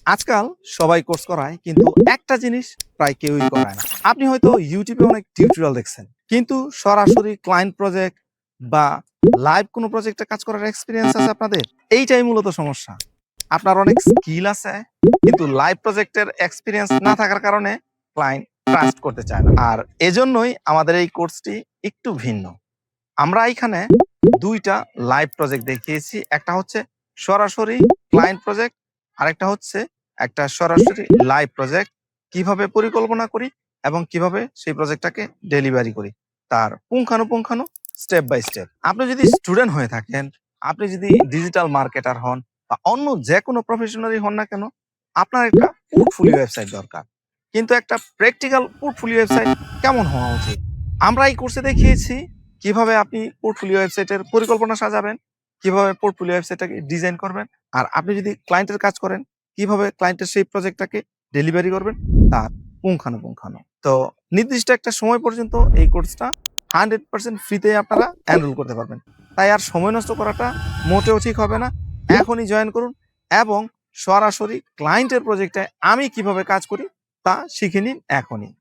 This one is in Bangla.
আজকাল সবাই কোর্স করায়, কিন্তু একটা জিনিস প্রায় কেউই করায় না। আপনি হয়তো ইউটিউবে অনেক টিউটোরিয়াল দেখছেন, কিন্তু সরাসরি ক্লায়েন্ট প্রজেক্ট বা লাইভ কোনো প্রজেক্টে কাজ করার এক্সপিরিয়েন্স আছে আপনাদের? এইটাই মূলত সমস্যা। আপনার অনেক স্কিল আছে, কিন্তু লাইভ প্রজেক্টের এক্সপিরিয়েন্স না থাকার কারণে ক্লায়েন্ট ট্রাস্ট করতে চায় না। আর এজন্যই আমাদের এই কোর্সটি একটু ভিন্ন। আমরা এখানে দুইটা লাইভ প্রজেক্ট দেখিয়েছি। একটা হচ্ছে সরাসরি ক্লায়েন্ট প্রজেক্ট, আরেকটা হচ্ছে একটা সরাসরি লাইভ প্রজেক্ট। কিভাবে পরিকল্পনা করি এবং কিভাবে সেই প্রজেক্টটাকে ডেলিভারি করি, তার পুঙ্খানুপুঙ্খানু স্টেপ বাই স্টেপ। আপনি যদি স্টুডেন্ট হয়ে থাকেন, আপনি যদি ডিজিটাল মার্কেটার হন বা অন্য যে কোনো প্রফেশনালই হন না কেন, আপনার একটা পোর্টফোলিও ওয়েবসাইট দরকার। কিন্তু একটা প্র্যাকটিক্যাল পোর্টফোলিও ওয়েবসাইট কেমন হওয়া উচিত, আমরা এই কোর্সে দেখিয়েছি কিভাবে আপনি পোর্টফোলিও ওয়েবসাইটের পরিকল্পনা সাজাবেন, কিভাবে পোর্টফোলিও ওয়েবসাইটটাকে ডিজাইন করবেন, আর আপনি যদি ক্লায়েন্টের কাজ করেন, কিভাবে ক্লায়েন্টের সেই প্রজেক্টটাকে ডেলিভারি করবেন, তার পুঙ্খানুপুঙ্খানু। তো নির্দিষ্ট একটা সময় পর্যন্ত এই কোর্সটা 100% ফ্রিতে আপনারা এনরোল করতে পারবেন। তাই আর সময় নষ্ট করাটা মোটেও ঠিক হবে না। এখনই জয়েন করুন এবং সরাসরি ক্লায়েন্টের প্রজেক্টে আমি কিভাবে কাজ করি তা শিখে নিন এখনই।